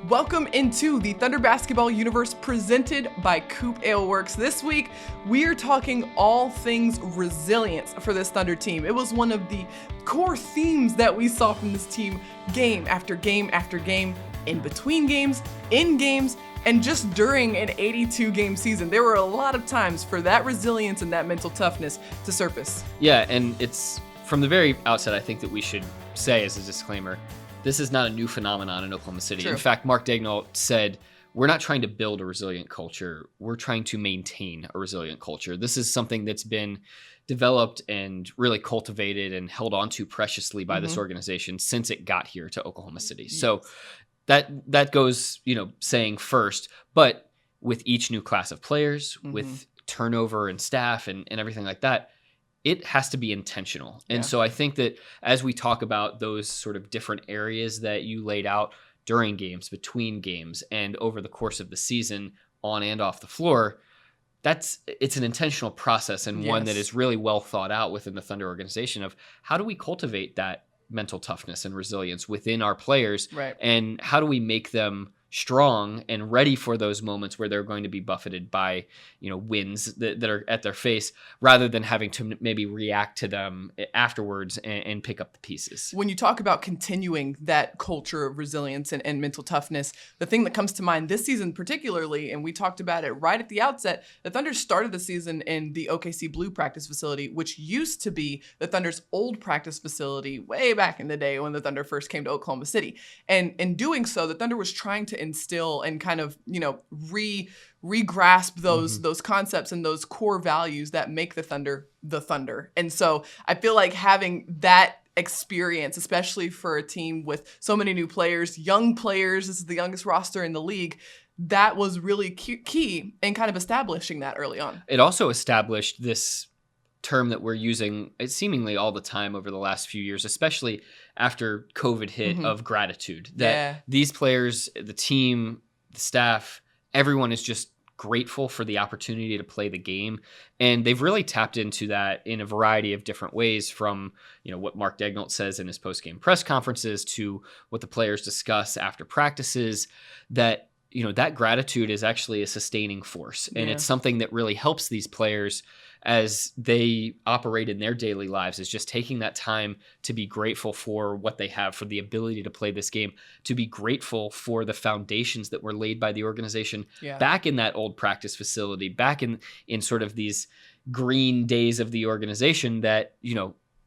Welcome into the Thunder Basketball Universe presented by COOP Ale Works. This week, we're talking all things resilience for this Thunder team. It was one of the core themes that we saw from this team game after game after game, in between games, in games, and just during an 82-game season. There were a lot of times for that resilience and that mental toughness to surface. Yeah, and it's from the very outset, I think that we should say as a disclaimer, this is not a new phenomenon in Oklahoma City. True. In fact, Mark Daigneault said, we're not trying to build a resilient culture. We're trying to maintain a resilient culture. This is something that's been developed and really cultivated and held onto preciously by this organization since it got here to Oklahoma City. Yes. So that goes, saying first, but with each new class of players, with turnover and staff and everything like that, it has to be intentional. And so I think that as we talk about those sort of different areas that you laid out during games, between games, and over the course of the season on and off the floor, it's an intentional process and one that is really well thought out within the Thunder organization of how do we cultivate that mental toughness and resilience within our players, right, and how do we make them strong and ready for those moments where they're going to be buffeted by, winds that are at their face, rather than having to maybe react to them afterwards and pick up the pieces. When you talk about continuing that culture of resilience and mental toughness, the thing that comes to mind this season particularly, and we talked about it right at the outset, the Thunder started the season in the OKC Blue practice facility, which used to be the Thunder's old practice facility way back in the day when the Thunder first came to Oklahoma City. And in doing so, the Thunder was trying to instill and kind of, re-grasp those concepts and those core values that make the Thunder. And so I feel like having that experience, especially for a team with so many new players, young players, this is the youngest roster in the league, that was really key in kind of establishing that early on. It also established this term that we're using seemingly all the time over the last few years, especially after COVID hit, of gratitude. That these players, the team, the staff, everyone is just grateful for the opportunity to play the game. And they've really tapped into that in a variety of different ways, from, what Mark Daigneault says in his post-game press conferences to what the players discuss after practices, that that gratitude is actually a sustaining force. And it's something that really helps these players as they operate in their daily lives, is just taking that time to be grateful for what they have, for the ability to play this game, to be grateful for the foundations that were laid by the organization back in that old practice facility, back in sort of these green days of the organization, that,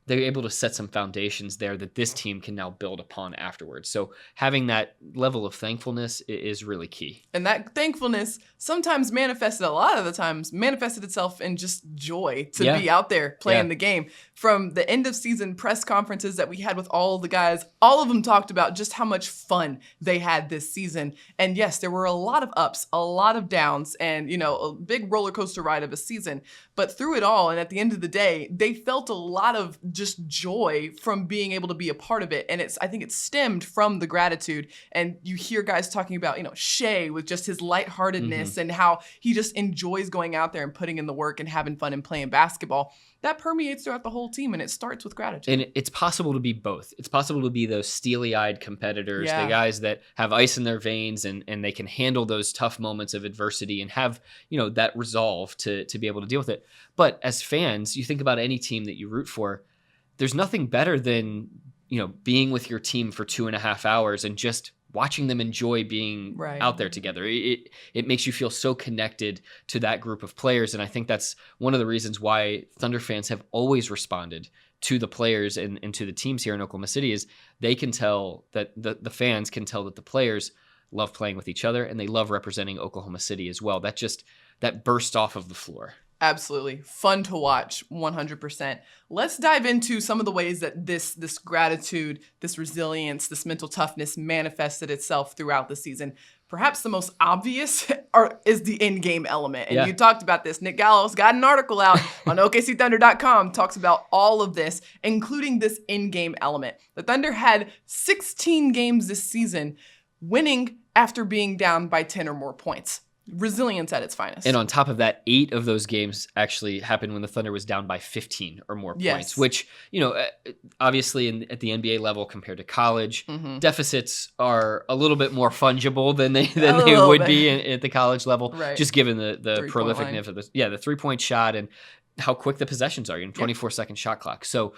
they're able to set some foundations there that this team can now build upon afterwards. So having that level of thankfulness is really key. And that thankfulness sometimes manifested itself in just joy to be out there playing the game. From the end of season press conferences that we had with all the guys, all of them talked about just how much fun they had this season. And yes, there were a lot of ups, a lot of downs, and, a big roller coaster ride of a season. But through it all, and at the end of the day, they felt a lot of just joy from being able to be a part of it. And I think it stemmed from the gratitude. And you hear guys talking about, Shea with just his lightheartedness and how he just enjoys going out there and putting in the work and having fun and playing basketball. That permeates throughout the whole team, and it starts with gratitude. And it's possible to be both. It's possible to be those steely-eyed competitors, the guys that have ice in their veins and they can handle those tough moments of adversity and have, that resolve to be able to deal with it. But as fans, you think about any team that you root for, there's nothing better than, being with your team for 2.5 hours and just watching them enjoy being out there together. It makes you feel so connected to that group of players. And I think that's one of the reasons why Thunder fans have always responded to the players and to the teams here in Oklahoma City, is they can tell that the fans can tell that the players love playing with each other and they love representing Oklahoma City as well. That burst off of the floor. Absolutely. Fun to watch, 100%. Let's dive into some of the ways that this gratitude, this resilience, this mental toughness manifested itself throughout the season. Perhaps the most obvious is the Endgame element. And you talked about this. Nick Gallo's got an article out on OKCThunder.com, talks about all of this, including this Endgame element. The Thunder had 16 games this season, winning after being down by 10 or more points. Resilience at its finest. And on top of that, 8 of those games actually happened when the Thunder was down by 15 or more points, which, obviously at the NBA level compared to college, deficits are a little bit more fungible than they would be at the college level, just given the prolificness of the 3-point shot and how quick the possessions are, 24-second shot clock. So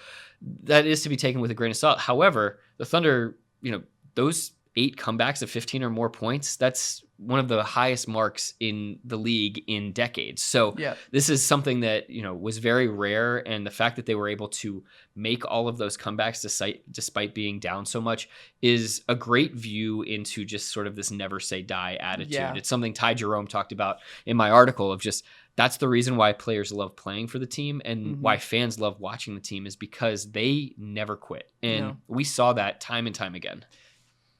that is to be taken with a grain of salt. However, the Thunder, those 8 comebacks of 15 or more points, that's one of the highest marks in the league in decades. So this is something that, was very rare. And the fact that they were able to make all of those comebacks despite being down so much is a great view into just sort of this never say die attitude. Yeah. It's something Ty Jerome talked about in my article of just, that's the reason why players love playing for the team and why fans love watching the team is because they never quit. And we saw that time and time again.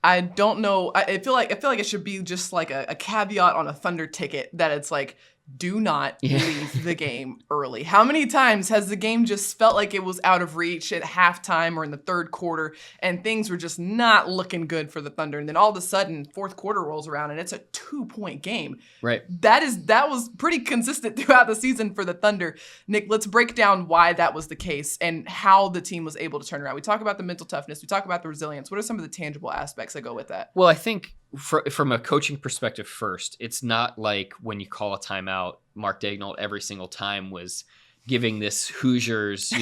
I don't know. I feel like it should be just like a caveat on a Thunder ticket that it's like, do not leave the game early. How many times has the game just felt like it was out of reach at halftime or in the third quarter and things were just not looking good for the Thunder? And then all of a sudden, fourth quarter rolls around and it's a 2-point game. Right. That was pretty consistent throughout the season for the Thunder. Nick, let's break down why that was the case and how the team was able to turn around. We talk about the mental toughness. We talk about the resilience. What are some of the tangible aspects that go with that? Well, I think from a coaching perspective first, it's not like when you call a timeout, Mark Daigneault every single time was giving this Hoosiers,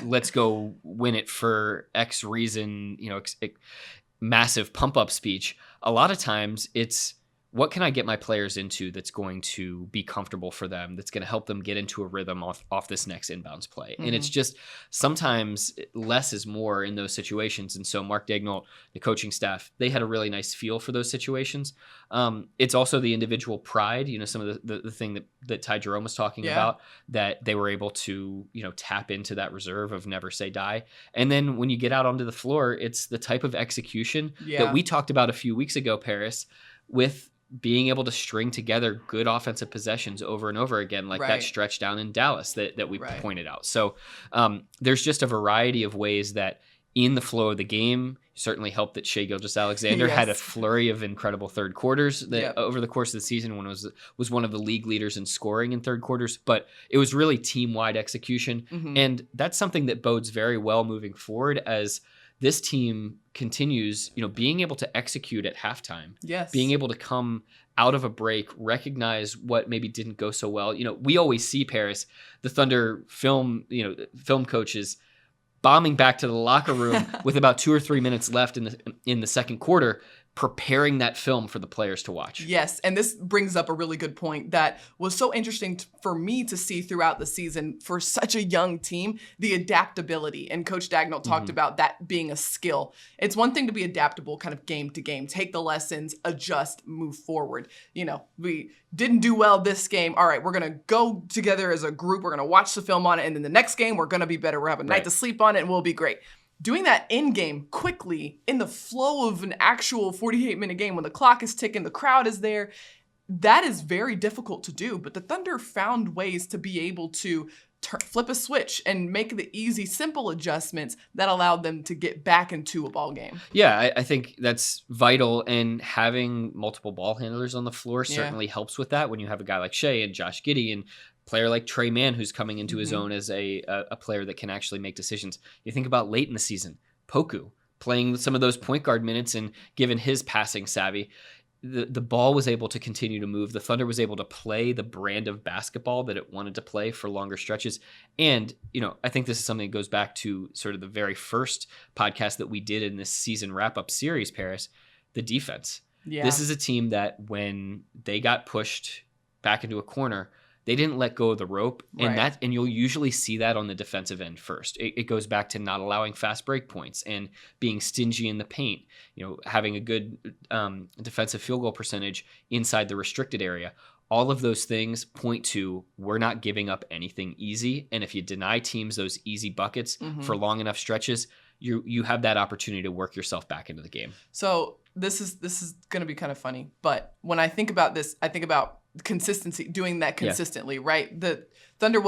let's go win it for X reason, massive pump up speech. A lot of times it's, what can I get my players into that's going to be comfortable for them, that's going to help them get into a rhythm off this next inbounds play? And it's just sometimes less is more in those situations. And so Mark Daigneault, the coaching staff, they had a really nice feel for those situations. It's also the individual pride, some of the thing that Ty Jerome was talking about, that they were able to, tap into that reserve of never say die. And then when you get out onto the floor, it's the type of execution that we talked about a few weeks ago, Paris, with being able to string together good offensive possessions over and over again, like that stretch down in Dallas that we pointed out. So there's just a variety of ways that in the flow of the game certainly helped that Shai Gilgeous-Alexander had a flurry of incredible third quarters that over the course of the season when was one of the league leaders in scoring in third quarters, but it was really team-wide execution. And that's something that bodes very well moving forward as this team continues, being able to execute at halftime, being able to come out of a break, recognize what maybe didn't go so well. We always see, Paris, the Thunder film coaches bombing back to the locker room with about 2 or 3 minutes left in the second quarter, preparing that film for the players to watch. Yes, and this brings up a really good point that was so interesting for me to see throughout the season for such a young team, the adaptability. And Coach Daigneault talked about that being a skill. It's one thing to be adaptable kind of game to game, take the lessons, adjust, move forward. We didn't do well this game. All right, we're going to go together as a group. We're going to watch the film on it. And then the next game, we're going to be better. We'll have a night to sleep on it and we'll be great. Doing that in-game quickly in the flow of an actual 48-minute game when the clock is ticking, the crowd is there, that is very difficult to do. But the Thunder found ways to be able to flip a switch and make the easy, simple adjustments that allowed them to get back into a ball game. Yeah, I think that's vital. And having multiple ball handlers on the floor certainly helps with that when you have a guy like Shai and Josh Giddey and player like Trey Mann, who's coming into his own as a player that can actually make decisions. You think about late in the season, Poku playing some of those point guard minutes and given his passing savvy, the ball was able to continue to move. The Thunder was able to play the brand of basketball that it wanted to play for longer stretches. And, I think this is something that goes back to sort of the very first podcast that we did in this season wrap-up series, Paris, the defense. Yeah. This is a team that when they got pushed back into a corner, they didn't let go of the rope, and you'll usually see that on the defensive end first. It goes back to not allowing fast break points and being stingy in the paint, having a good defensive field goal percentage inside the restricted area. All of those things point to we're not giving up anything easy, and if you deny teams those easy buckets for long enough stretches, you have that opportunity to work yourself back into the game. So this is going to be kind of funny, but when I think about this, I think about consistency, doing that consistently, right? The Thunder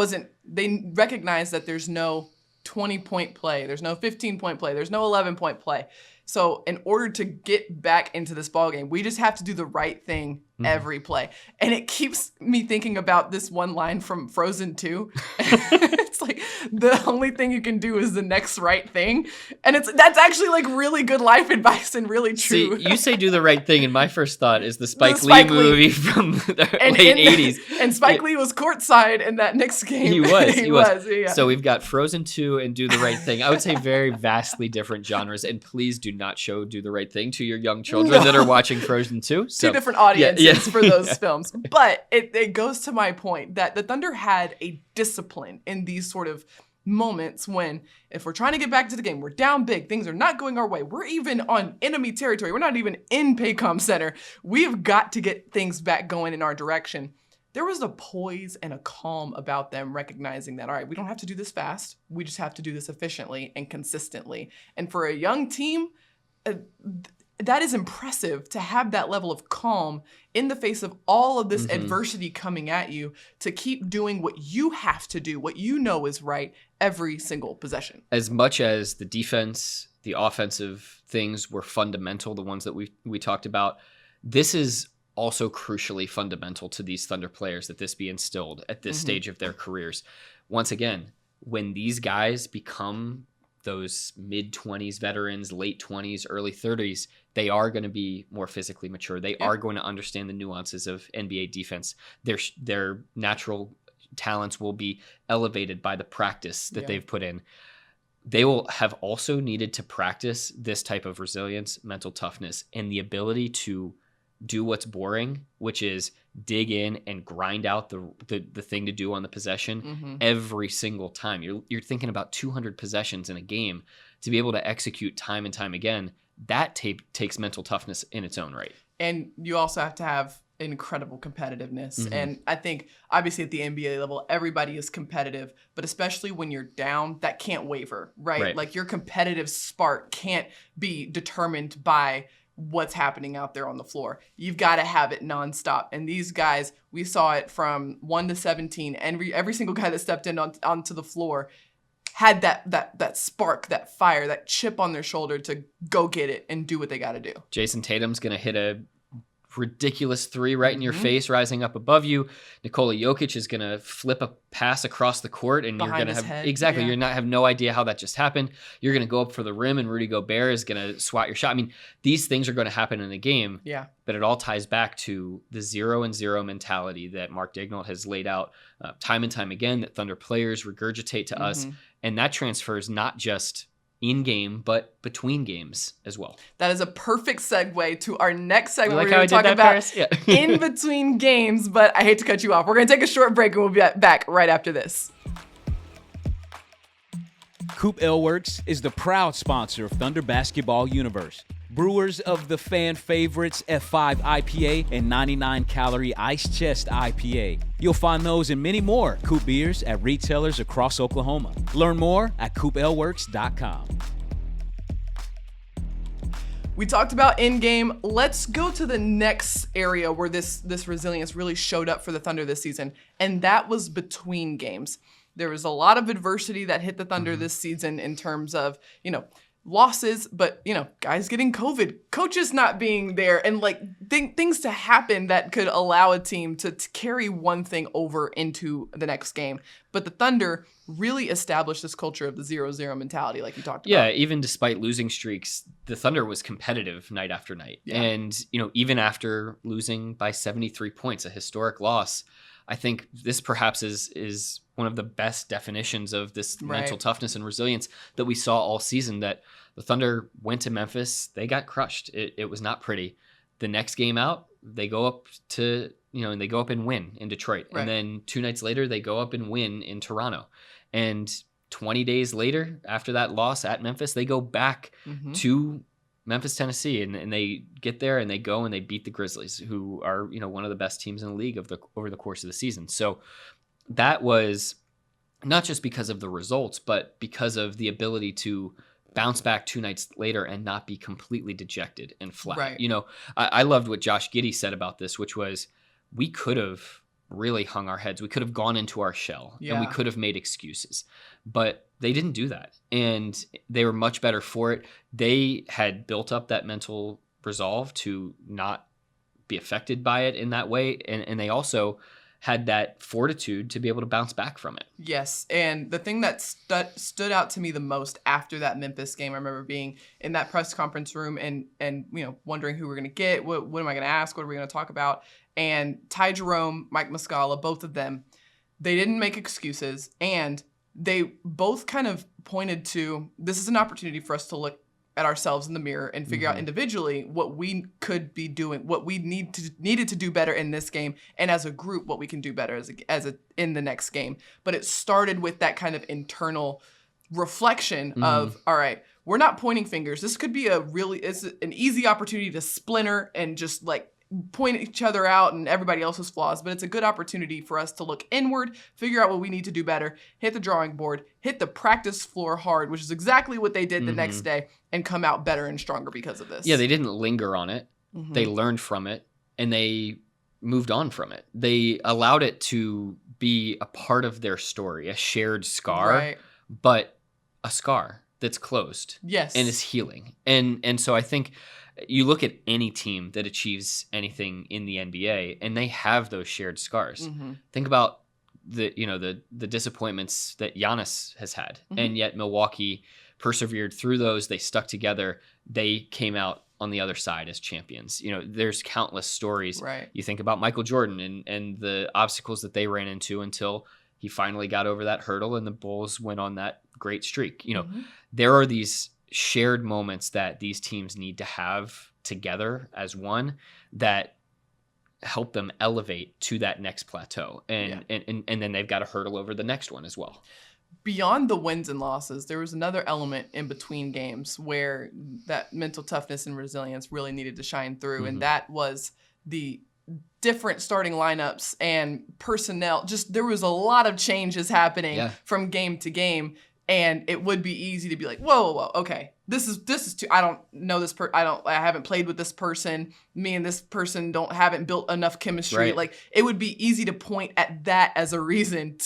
they recognized that there's no 20-point play. There's no 15-point play. There's no 11-point play. So in order to get back into this ballgame, we just have to do the right thing every play. And it keeps me thinking about this one line from Frozen 2. It's like, the only thing you can do is the next right thing. And that's actually like really good life advice and really true. See, you say do the right thing, and my first thought is the Spike Lee movie from the late 80s. And Spike Lee was courtside in that Knicks game. He was. Yeah. So we've got Frozen 2 and Do the Right Thing. I would say very vastly different genres. And please do not show Do the Right Thing to your young children that are watching Frozen 2. So, two different audiences for those films. But it goes to my point that the Thunder had a discipline in these sort of moments when, if we're trying to get back to the game, we're down big, things are not going our way, we're even on enemy territory, we're not even in Paycom Center, we've got to get things back going in our direction. There was a poise and a calm about them, recognizing that, all right, we don't have to do this fast, we just have to do this efficiently and consistently. And for a young team, that is impressive, to have that level of calm in the face of all of this adversity coming at you, to keep doing what you have to do, what you know is right, every single possession. As much as the defense, the offensive things were fundamental, the ones that we talked about, this is also crucially fundamental to these Thunder players, that this be instilled at this stage of their careers. Once again, when these guys become those mid-20s veterans, late 20s, early 30s, they are going to be more physically mature. They are going to understand the nuances of NBA defense. Their natural talents will be elevated by the practice that they've put in. They will have also needed to practice this type of resilience, mental toughness, and the ability to do what's boring, which is dig in and grind out the thing to do on the possession every single time. You're thinking about 200 possessions in a game. To be able to execute time and time again, that takes mental toughness in its own right. And you also have to have incredible competitiveness. And I think obviously at the NBA level, everybody is competitive, but especially when you're down, that can't waver, right? Like your competitive spark can't be determined by what's happening out there on the floor. You've got to have it nonstop. And these guys, we saw it from 1 to 17. And every single guy that stepped in onto the floor had that spark, that fire, that chip on their shoulder to go get it and do what they got to do. Jason Tatum's going to hit a ridiculous three right in your face, rising up above you. Nikola Jokic is going to flip a pass across the court, and behind you're going to have head. you're not have no idea how that just happened. You're going to go up for the rim, and Rudy Gobert is going to swat your shot. I mean, these things are going to happen in the game. Yeah. But it all ties back to the 0-0 mentality that Mark Daigneault has laid out time and time again, that Thunder players regurgitate to us, and that transfers not just in-game, but between games as well. That is a perfect segue to our next segment. Like we're going to talk about in between games, but I hate to cut you off. We're going to take a short break and we'll be back right after this. COOP Ale Works is the proud sponsor of Thunder Basketball Universe. Brewers of the fan favorites F5 IPA and 99-calorie Ice Chest IPA. You'll find those and many more COOP beers at retailers across Oklahoma. Learn more at CoopAleWorks.com. We talked about Endgame. Let's go to the next area where this resilience really showed up for the Thunder this season, and that was between games. There was a lot of adversity that hit the Thunder this season in terms of, losses, but guys getting COVID, coaches not being there, and things to happen that could allow a team to carry one thing over into the next game. But the Thunder really established this culture of the 0-0 mentality, like you talked about. Yeah, even despite losing streaks, the Thunder was competitive night after night. Yeah. And even after losing by 73 points, a historic loss, I think this perhaps is one of the best definitions of this mental toughness and resilience that we saw all season, that the Thunder went to Memphis, they got crushed. It was not pretty. The next game out, they go up to, and they go up and win in Detroit. Right. And then 2 nights later, they go up and win in Toronto. And 20 days later, after that loss at Memphis, they go back to Memphis, Tennessee, and they get there and they go and they beat the Grizzlies, who are, one of the best teams in the league over the course of the season. So that was not just because of the results, but because of the ability to bounce back 2 nights later and not be completely dejected and flat. Right. I loved what Josh Giddey said about this, which was, we could have really hung our heads. We could have gone into our shell and we could have made excuses. But they didn't do that. And they were much better for it. They had built up that mental resolve to not be affected by it in that way. And they also had that fortitude to be able to bounce back from it. Yes, and the thing that stood out to me the most after that Memphis game, I remember being in that press conference room and wondering who we're going to get, what am I going to ask, what are we going to talk about? And Ty Jerome, Mike Muscala, both of them, they didn't make excuses, and they both kind of pointed to, this is an opportunity for us to look at ourselves in the mirror and figure out individually what we could be doing, what we needed to do better in this game, and as a group, what we can do better in the next game. But it started with that kind of internal reflection of, all right, we're not pointing fingers. This could be it's an easy opportunity to splinter and just like point each other out and everybody else's flaws, but it's a good opportunity for us to look inward, figure out what we need to do better, hit the drawing board, hit the practice floor hard, which is exactly what they did the next day, and come out better and stronger because of this. Yeah, they didn't linger on it. They learned from it, and they moved on from it. They allowed it to be a part of their story, a shared scar, but a scar that's closed. Yes. And is healing. And so I think you look at any team that achieves anything in the NBA, and they have those shared scars. Think about the disappointments that Giannis has had, and yet Milwaukee persevered through those. They stuck together. They came out on the other side as champions. There's countless stories. Right. You think about Michael Jordan and the obstacles that they ran into until he finally got over that hurdle, and the Bulls went on that great streak. There are these shared moments that these teams need to have together as one that help them elevate to that next plateau. And then they've got to hurdle over the next one as well. Beyond the wins and losses, there was another element in between games where that mental toughness and resilience really needed to shine through. And that was the different starting lineups and personnel. Just there was a lot of changes happening from game to game. And it would be easy to be like, whoa, okay, this is too. I don't know this I haven't played with this person. Me and this person haven't built enough chemistry. Right. Like it would be easy to point at that as a reason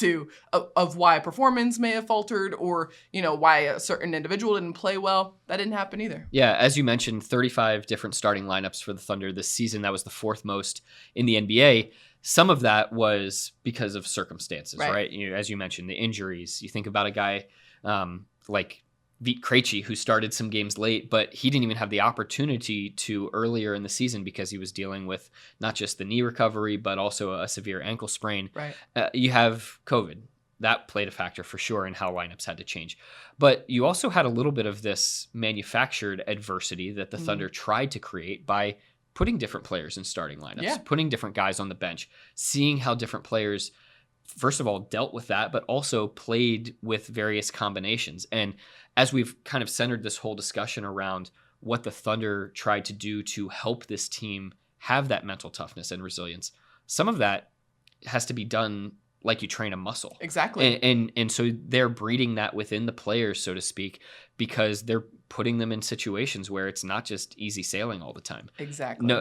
of why a performance may have faltered, or why a certain individual didn't play well. That didn't happen either. Yeah, as you mentioned, 35 different starting lineups for the Thunder this season. That was the fourth most in the NBA. Some of that was because of circumstances, right? As you mentioned, the injuries. You think about a guy like Vit Krejci, who started some games late, but he didn't even have the opportunity to earlier in the season because he was dealing with not just the knee recovery, but also a severe ankle sprain. Right. You have COVID. That played a factor for sure in how lineups had to change. But you also had a little bit of this manufactured adversity that the Thunder tried to create by putting different players in starting lineups, putting different guys on the bench, seeing how different players first of all, dealt with that, but also played with various combinations. And as we've kind of centered this whole discussion around what the Thunder tried to do to help this team have that mental toughness and resilience, some of that has to be done like you train a muscle. Exactly. And so they're breeding that within the players, so to speak, because they're putting them in situations where it's not just easy sailing all the time. Exactly.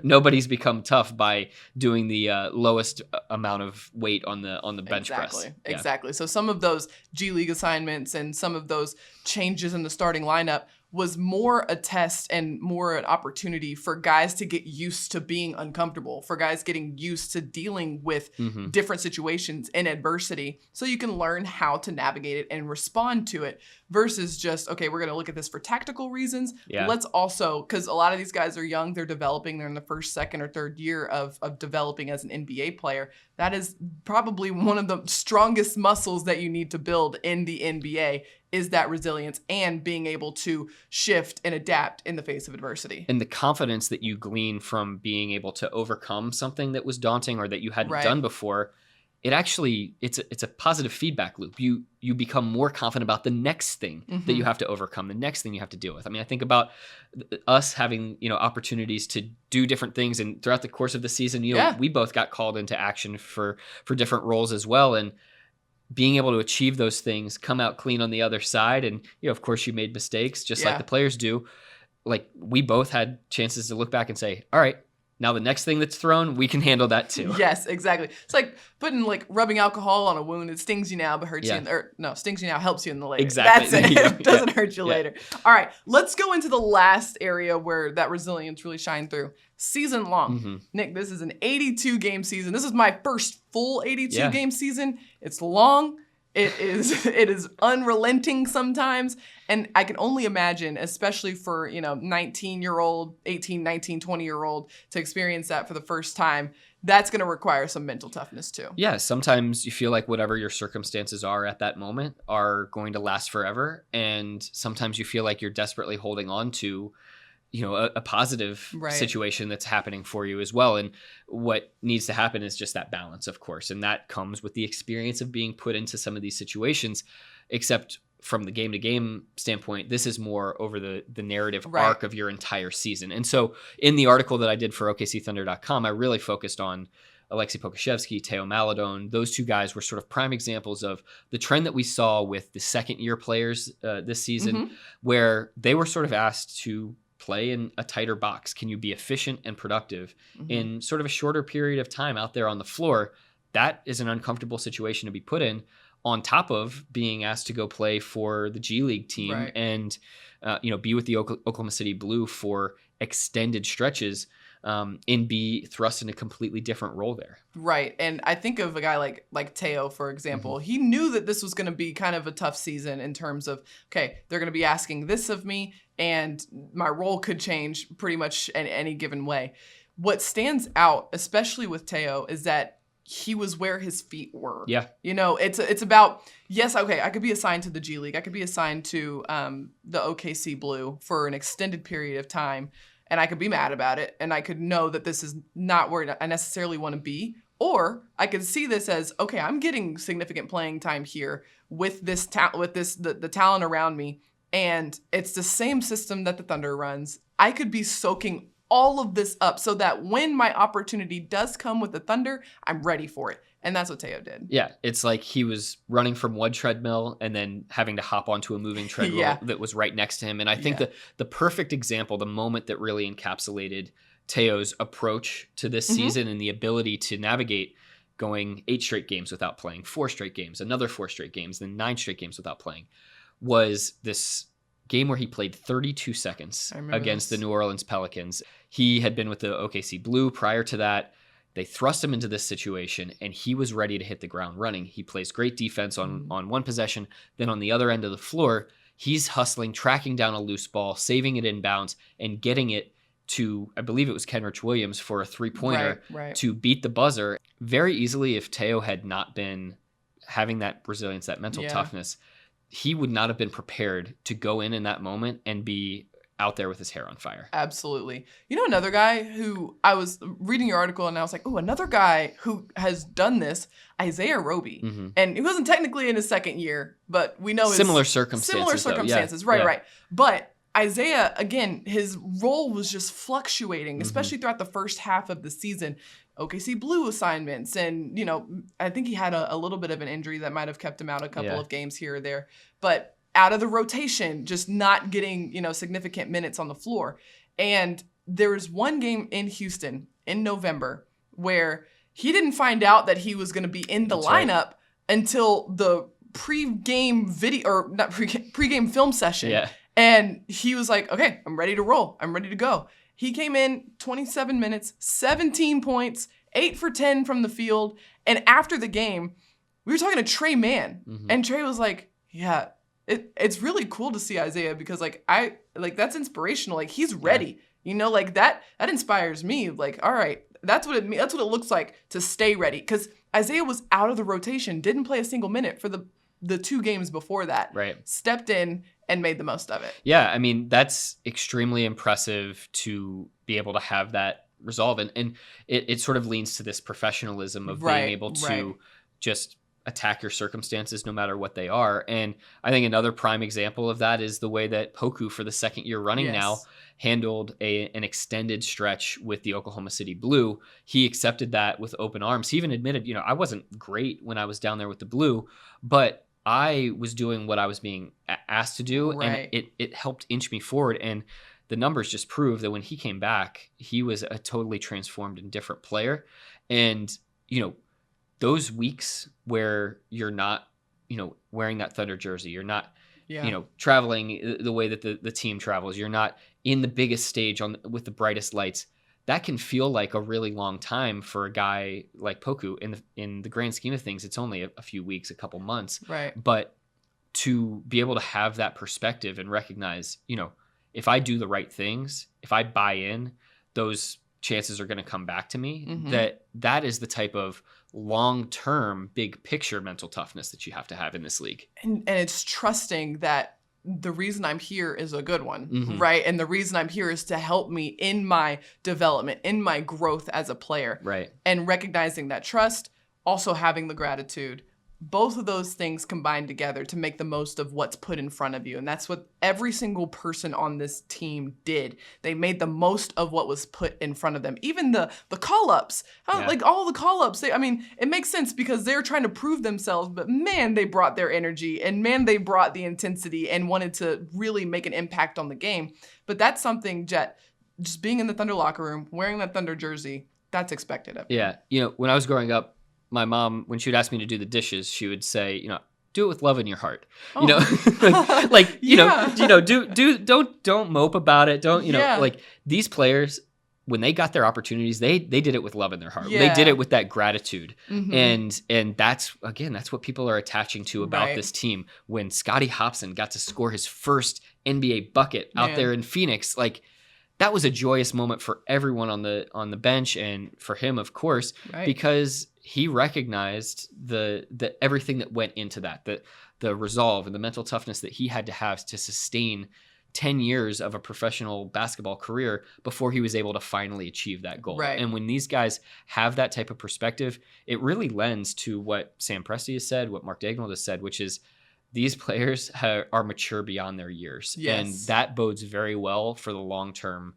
Nobody's become tough by doing the lowest amount of weight on the bench press. Exactly. So some of those G League assignments and some of those changes in the starting lineup was more a test and more an opportunity for guys to get used to being uncomfortable, for guys getting used to dealing with different situations and adversity, so you can learn how to navigate it and respond to it, versus just, okay, we're going to look at this for tactical reasons. Yeah. Let's also, because a lot of these guys are young, they're developing, they're in the first, second, or third year of developing as an NBA player. That is probably one of the strongest muscles that you need to build in the NBA, is that resilience and being able to shift and adapt in the face of adversity. And the confidence that you glean from being able to overcome something that was daunting or that you hadn't done before, it's a positive feedback loop. You become more confident about the next thing that you have to overcome, the next thing you have to deal with. I mean, I think about us having, opportunities to do different things, and throughout the course of the season, we both got called into action for different roles as well. And being able to achieve those things, come out clean on the other side. And, of course you made mistakes just like the players do. Like, we both had chances to look back and say, all right, Now the next thing that's thrown, we can handle that too. Yes, exactly. It's like rubbing alcohol on a wound. It stings you now, but hurts you stings you now, helps you in the later. Exactly. That's it. It doesn't hurt you later. All right, let's go into the last area where that resilience really shined through. Season long. Nick, this is an 82 game season. This is my first full 82 game season. It's long. It is unrelenting sometimes. And I can only imagine, especially for, 19-year-old, 18, 19, 20-year-old to experience that for the first time, that's going to require some mental toughness too. Yeah, sometimes you feel like whatever your circumstances are at that moment are going to last forever. And sometimes you feel like you're desperately holding on to a positive situation that's happening for you as well. And what needs to happen is just that balance, of course. And that comes with the experience of being put into some of these situations, except from the game to game standpoint, this is more over the narrative arc of your entire season. And so in the article that I did for OKCThunder.com, I really focused on Alexei Pokusevski, Teo Maledon. Those two guys were sort of prime examples of the trend that we saw with the second year players this season, where they were sort of asked to play in a tighter box. Can you be efficient and productive in sort of a shorter period of time out there on the floor? That is an uncomfortable situation to be put in, on top of being asked to go play for the G League team and be with the Oklahoma City Blue for extended stretches and be thrust in a completely different role there. Right. And I think of a guy like Teo, for example. He knew that this was going to be kind of a tough season in terms of, okay, they're going to be asking this of me, and my role could change pretty much in any given way. What stands out, especially with Teo, is that he was where his feet were. Yeah. It's about, yes, okay, I could be assigned to the G League. I could be assigned to the OKC Blue for an extended period of time, and I could be mad about it, and I could know that this is not where I necessarily want to be. Or I could see this as, okay, I'm getting significant playing time here with this the talent around me, and it's the same system that the Thunder runs. I could be soaking all of this up so that when my opportunity does come with the Thunder, I'm ready for it. And that's what Teo did. Yeah, it's like he was running from one treadmill and then having to hop onto a moving treadmill that was right next to him. And I think the perfect example, the moment that really encapsulated Teo's approach to this season and the ability to navigate going 8 straight games without playing, 4 straight games, another 4 straight games, then 9 straight games without playing, was this game where he played 32 seconds against the New Orleans Pelicans. He had been with the OKC Blue prior to that. They thrust him into this situation, and he was ready to hit the ground running. He plays great defense on one possession. Then on the other end of the floor, he's hustling, tracking down a loose ball, saving it inbounds, and getting it to, I believe it was Kenrich Williams for a 3-pointer to beat the buzzer very easily. If Teo had not been having that resilience, that mental toughness, he would not have been prepared to go in that moment and be out there with his hair on fire. Absolutely. Another guy who I was reading your article and I was like, oh, another guy who has done this, Isaiah Roby. And he wasn't technically in his second year, but we know similar circumstances. Right. But Isaiah, again, his role was just fluctuating, especially throughout the first half of the season. OKC Blue assignments, and I think he had a little bit of an injury that might have kept him out a couple of games here or there, but out of the rotation, just not getting significant minutes on the floor. And there was one game in Houston in November where he didn't find out that he was going to be in the lineup until the pre-game video, or not pre-game film session. Yeah. And he was like, okay, I'm ready to roll. I'm ready to go. He came in 27 minutes, 17 points, 8 for 10 from the field. And after the game, we were talking to Trey Mann. And Trey was like, yeah, it's really cool to see Isaiah, because that's inspirational. Like, he's ready. That inspires me. Like, all right, that's what it looks like to stay ready. Because Isaiah was out of the rotation, didn't play a single minute for the 2 games before that. Right. Stepped in and made the most of it. Yeah, I mean, that's extremely impressive to be able to have that resolve. And it sort of leans to this professionalism of being able to just attack your circumstances no matter what they are. And I think another prime example of that is the way that Poku, for the second year running now, handled an extended stretch with the Oklahoma City Blue. He accepted that with open arms. He even admitted, I wasn't great when I was down there with the Blue, but I was doing what I was being asked to do, and it helped inch me forward. And the numbers just prove that when he came back, he was a totally transformed and different player. And, those weeks where you're not, wearing that Thunder jersey, you're not, traveling the way that the team travels, you're not in the biggest stage with the brightest lights, that can feel like a really long time for a guy like Poku. In the grand scheme of things, it's only a few weeks, a couple months. Right. But to be able to have that perspective and recognize, if I do the right things, if I buy in, those chances are going to come back to me. Mm-hmm. That is the type of long-term, big picture mental toughness that you have to have in this league. And it's trusting that the reason I'm here is a good one, mm-hmm. right? And the reason I'm here is to help me in my development, in my growth as a player. Right. And recognizing that trust, also having the gratitude, both of those things combine together to make the most of what's put in front of you. And that's what every single person on this team did. They made the most of what was put in front of them. Even the call-ups, like all the call-ups, it makes sense because they're trying to prove themselves, but man, they brought their energy and man, they brought the intensity and wanted to really make an impact on the game. But that's something, Jet, just being in the Thunder locker room, wearing that Thunder jersey, that's expected of you. Yeah. When I was growing up, my mom, when she would ask me to do the dishes, she would say, do it with love in your heart. Oh. Don't mope about it. Don't, like these players, when they got their opportunities, they did it with love in their heart. Yeah. They did it with that gratitude. Mm-hmm. And that's what people are attaching to about this team. When Scottie Hobson got to score his first NBA bucket out there in Phoenix, like that was a joyous moment for everyone on the bench and for him, of course, because he recognized the everything that went into that, the resolve and the mental toughness that he had to have to sustain 10 years of a professional basketball career before he was able to finally achieve that goal. Right. And when these guys have that type of perspective, it really lends to what Sam Presti has said, what Mark Daigneault has said, which is these players are mature beyond their years. Yes. And that bodes very well for the long-term,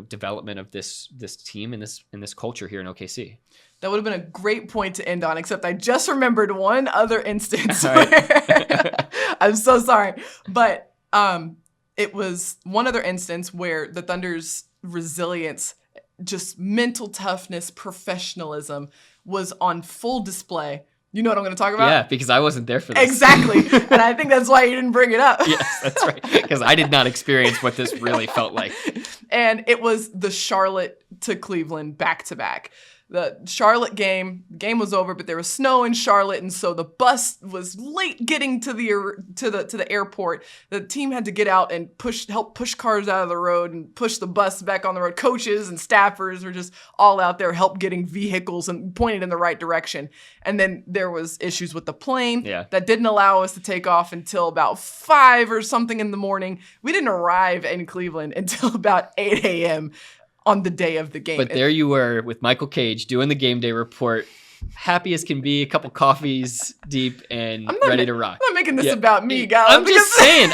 development of this team and this culture here in OKC. That would have been a great point to end on, except I just remembered one other instance. Where I'm so sorry. But it was one other instance where the Thunder's resilience, just mental toughness, professionalism was on full display. You know what I'm going to talk about? Yeah, because I wasn't there for this. Exactly. And I think that's why you didn't bring it up. Yes, that's right. Because I did not experience what this really felt like. And it was the Charlotte to Cleveland back-to-back. The Charlotte game was over, but there was snow in Charlotte, and so the bus was late getting to the airport. The team had to get out and help push cars out of the road and push the bus back on the road. Coaches and staffers were just all out there help getting vehicles and pointed in the right direction. And then there was issues with the plane that didn't allow us to take off until about 5 or something in the morning. We didn't arrive in Cleveland until about 8 a.m. on the day of the game. But there you were with Michael Cage doing the game day report, happy as can be, a couple coffees deep and ready to rock. I'm not making this about me, guys. I'm just saying,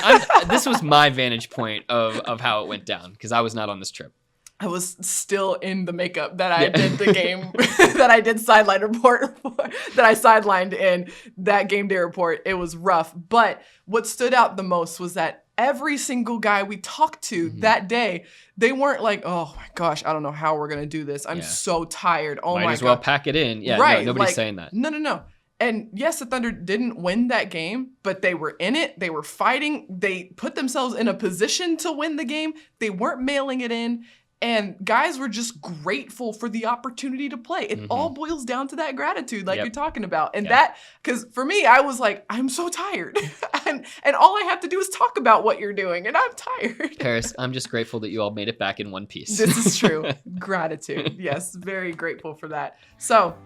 this was my vantage point of how it went down because I was not on this trip. I was still in the makeup that I did the game, that I did sideline report for, that I sidelined in that game day report. It was rough. But what stood out the most was that every single guy we talked to that day, they weren't like, oh my gosh, I don't know how we're going to do this. I'm so tired. Oh my God. Might as well pack it in. Yeah, right. Nobody's saying that. No. And yes, the Thunder didn't win that game, but they were in it. They were fighting. They put themselves in a position to win the game. They weren't mailing it in. And guys were just grateful for the opportunity to play. It all boils down to that gratitude like you're talking about. And that, because for me, I was like, I'm so tired. and all I have to do is talk about what you're doing. And I'm tired. Paris, I'm just grateful that you all made it back in one piece. This is true. Gratitude. Yes, very grateful for that. So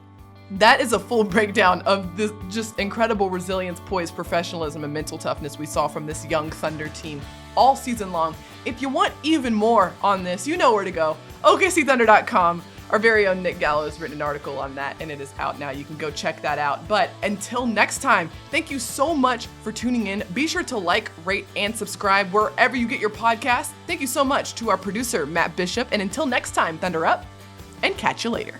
that is a full breakdown of this just incredible resilience, poise, professionalism, and mental toughness we saw from this young Thunder team all season long. If you want even more on this, you know where to go. OKCThunder.com. Our very own Nick Gallo has written an article on that, and it is out now. You can go check that out. But until next time, thank you so much for tuning in. Be sure to like, rate, and subscribe wherever you get your podcasts. Thank you so much to our producer, Matt Bishop. And until next time, Thunder up, and catch you later.